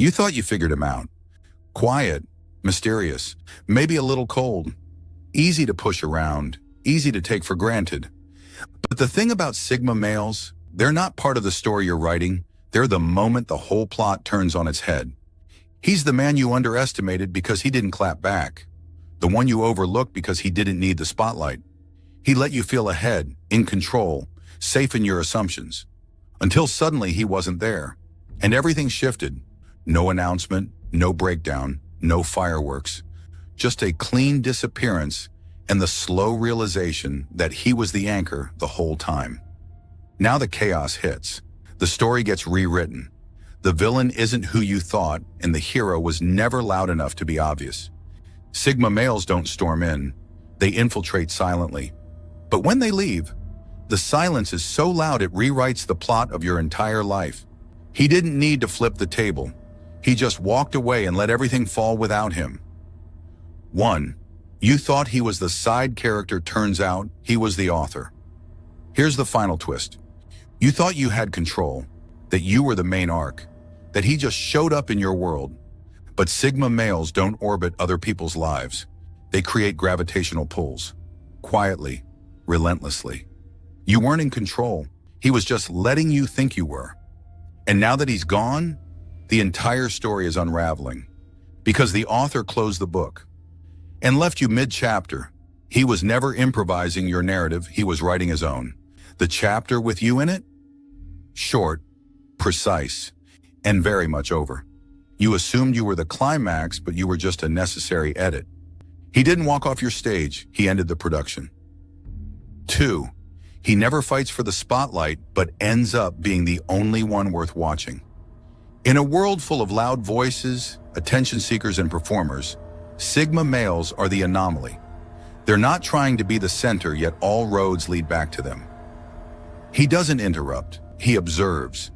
You thought you figured him out. Quiet, mysterious, maybe a little cold, easy to push around, easy to take for granted. But the thing about Sigma males, they're not part of the story you're writing. They're the moment the whole plot turns on its head. He's the man you underestimated because he didn't clap back. The one you overlooked because he didn't need the spotlight. He let you feel ahead, in control, safe in your assumptions. Until suddenly he wasn't there. And everything shifted. No announcement, no breakdown, no fireworks. Just a clean disappearance and the slow realization that he was the anchor the whole time. Now the chaos hits. The story gets rewritten. The villain isn't who you thought, and the hero was never loud enough to be obvious. Sigma males don't storm in. They infiltrate silently. But when they leave, the silence is so loud it rewrites the plot of your entire life. He didn't need to flip the table. He just walked away and let everything fall without him. 1. You thought he was the side character. Turns out he was the author. Here's the final twist. You thought you had control, that you were the main arc, that he just showed up in your world. But Sigma males don't orbit other people's lives. They create gravitational pulls, quietly, relentlessly. You weren't in control. He was just letting you think you were. And now that he's gone, the entire story is unraveling. Because the author closed the book and left you mid-chapter. He was never improvising your narrative. He was writing his own. The chapter with you in it? Short, precise, and very much over. You assumed you were the climax, but you were just a necessary edit. He didn't walk off your stage. He ended the production. 2. He never fights for the spotlight, but ends up being the only one worth watching. In a world full of loud voices, attention seekers, and performers, Sigma males are the anomaly. They're not trying to be the center, yet all roads lead back to them. He doesn't interrupt. He observes.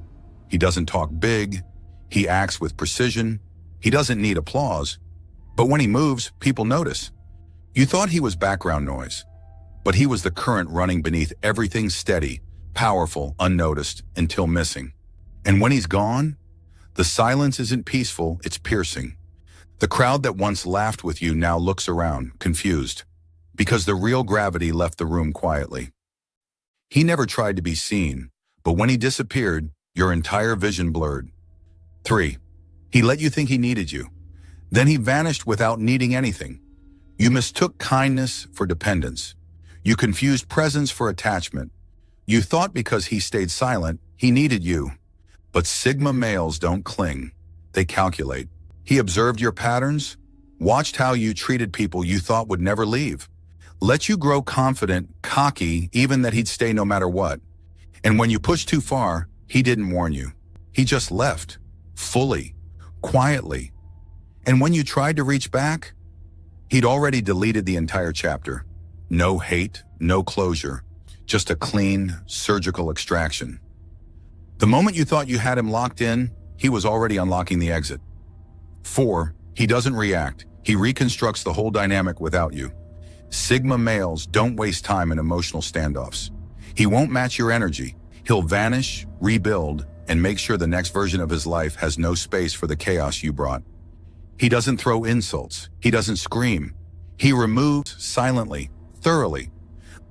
He doesn't talk big. He acts with precision. He doesn't need applause. But when he moves, people notice. You thought he was background noise, but he was the current running beneath everything, steady, powerful, unnoticed, until missing. And when he's gone, the silence isn't peaceful, it's piercing. The crowd that once laughed with you now looks around, confused, because the real gravity left the room quietly. He never tried to be seen, but when he disappeared, your entire vision blurred. 3. He let you think he needed you. Then he vanished without needing anything. You mistook kindness for dependence. You confused presence for attachment. You thought because he stayed silent, he needed you. But Sigma males don't cling. They calculate. He observed your patterns, watched how you treated people you thought would never leave, let you grow confident, cocky, even that he'd stay no matter what. And when you pushed too far, he didn't warn you. He just left, fully, quietly. And when you tried to reach back, he'd already deleted the entire chapter. No hate, no closure, just a clean, surgical extraction. The moment you thought you had him locked in, he was already unlocking the exit. 4. He doesn't react. He reconstructs the whole dynamic without you. Sigma males don't waste time in emotional standoffs. He won't match your energy. He'll vanish, rebuild, and make sure the next version of his life has no space for the chaos you brought. He doesn't throw insults. He doesn't scream. He removes silently, thoroughly.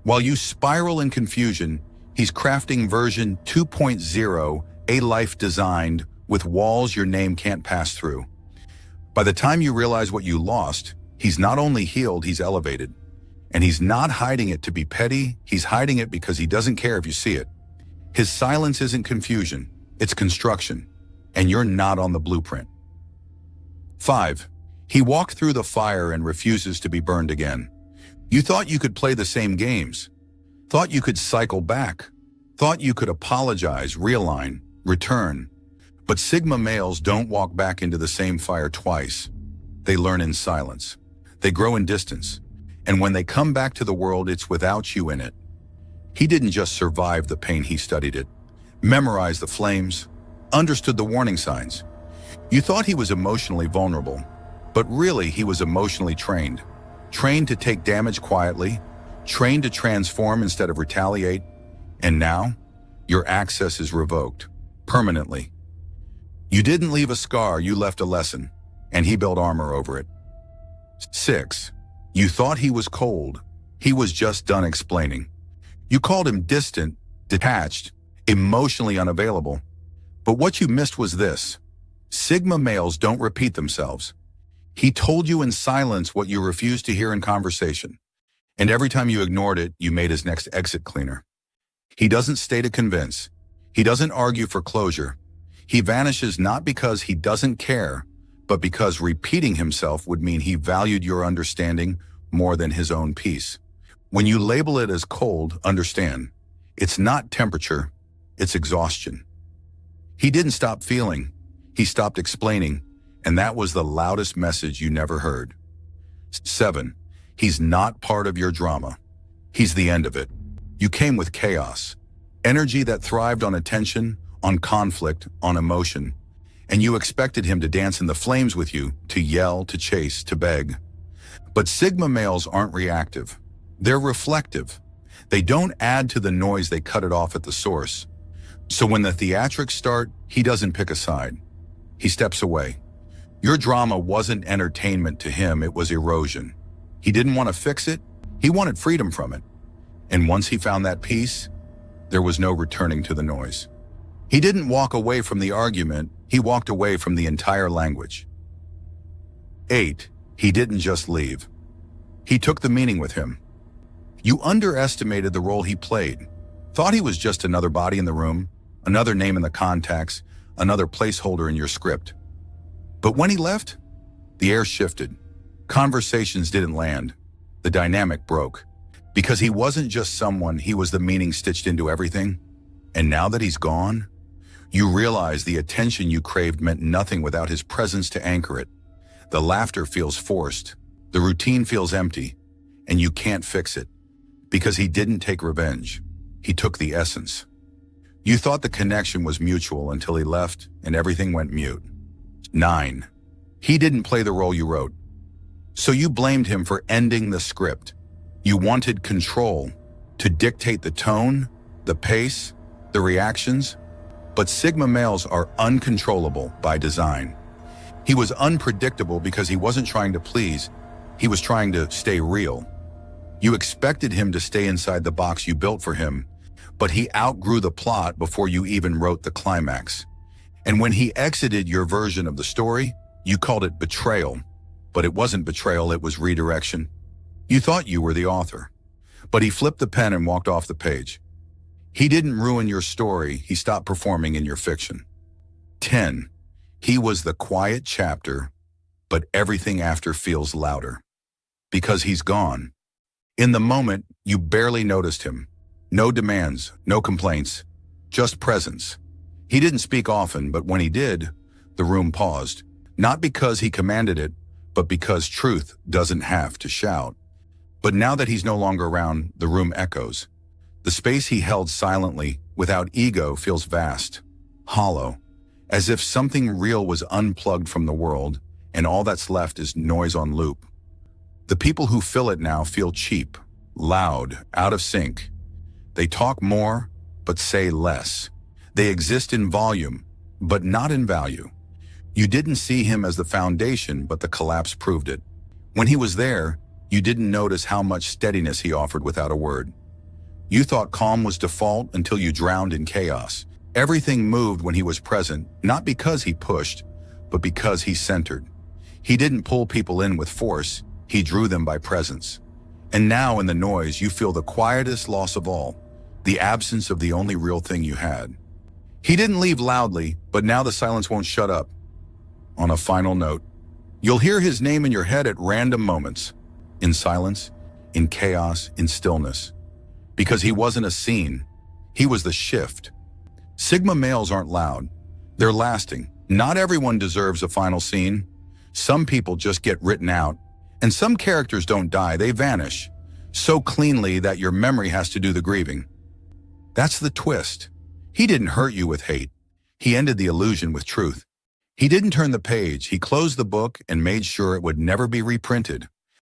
While you spiral in confusion, he's crafting version 2.0, a life designed with walls your name can't pass through. By the time you realize what you lost, he's not only healed, he's elevated. And he's not hiding it to be petty, he's hiding it because he doesn't care if you see it. His silence isn't confusion, it's construction, and you're not on the blueprint. 5. He walked through the fire and refuses to be burned again. You thought you could play the same games, thought you could cycle back, thought you could apologize, realign, return. But Sigma males don't walk back into the same fire twice. They learn in silence. They grow in distance. And when they come back to the world, it's without you in it. He didn't just survive the pain, he studied it, memorized the flames, understood the warning signs. You thought he was emotionally vulnerable, but really he was emotionally trained. Trained to take damage quietly, trained to transform instead of retaliate. And now, your access is revoked, permanently. You didn't leave a scar, you left a lesson, and he built armor over it. 6. You thought he was cold. He was just done explaining. You called him distant, detached, emotionally unavailable. But what you missed was this. Sigma males don't repeat themselves. He told you in silence what you refused to hear in conversation. And every time you ignored it, you made his next exit cleaner. He doesn't stay to convince. He doesn't argue for closure. He vanishes not because he doesn't care, but because repeating himself would mean he valued your understanding more than his own peace. When you label it as cold, understand, it's not temperature, it's exhaustion. He didn't stop feeling, he stopped explaining, and that was the loudest message you never heard. 7. He's not part of your drama. He's the end of it. You came with chaos, energy that thrived on attention, on conflict, on emotion, and you expected him to dance in the flames with you, to yell, to chase, to beg. But Sigma males aren't reactive. They're reflective. They don't add to the noise, they cut it off at the source. So when the theatrics start, he doesn't pick a side. He steps away. Your drama wasn't entertainment to him, it was erosion. He didn't want to fix it, he wanted freedom from it. And once he found that peace, there was no returning to the noise. He didn't walk away from the argument, he walked away from the entire language. 8. He didn't just leave. He took the meaning with him. You underestimated the role he played, thought he was just another body in the room, another name in the contacts, another placeholder in your script. But when he left, the air shifted. Conversations didn't land. The dynamic broke. Because he wasn't just someone, he was the meaning stitched into everything. And now that he's gone, you realize the attention you craved meant nothing without his presence to anchor it. The laughter feels forced, the routine feels empty, and you can't fix it. Because he didn't take revenge, he took the essence. You thought the connection was mutual until he left and everything went mute. 9. He didn't play the role you wrote. So you blamed him for ending the script. You wanted control, to dictate the tone, the pace, the reactions. But Sigma males are uncontrollable by design. He was unpredictable because he wasn't trying to please, he was trying to stay real. You expected him to stay inside the box you built for him, but he outgrew the plot before you even wrote the climax. And when he exited your version of the story, you called it betrayal. But it wasn't betrayal, it was redirection. You thought you were the author, but he flipped the pen and walked off the page. He didn't ruin your story, he stopped performing in your fiction. 10. He was the quiet chapter, but everything after feels louder. Because he's gone. In the moment, you barely noticed him. No demands, no complaints, just presence. He didn't speak often, but when he did, the room paused. Not because he commanded it, but because truth doesn't have to shout. But now that he's no longer around, the room echoes. The space he held silently, without ego, feels vast, hollow, as if something real was unplugged from the world, and all that's left is noise on loop. The people who fill it now feel cheap, loud, out of sync. They talk more, but say less. They exist in volume, but not in value. You didn't see him as the foundation, but the collapse proved it. When he was there, you didn't notice how much steadiness he offered without a word. You thought calm was default until you drowned in chaos. Everything moved when he was present, not because he pushed, but because he centered. He didn't pull people in with force, he drew them by presence. And now in the noise, you feel the quietest loss of all, the absence of the only real thing you had. He didn't leave loudly, but now the silence won't shut up. On a final note, you'll hear his name in your head at random moments, in silence, in chaos, in stillness. Because he wasn't a scene, he was the shift. Sigma males aren't loud, they're lasting. Not everyone deserves a final scene. Some people just get written out, and some characters don't die, they vanish, so cleanly that your memory has to do the grieving. That's the twist. He didn't hurt you with hate. He ended the illusion with truth. He didn't turn the page, he closed the book and made sure it would never be reprinted.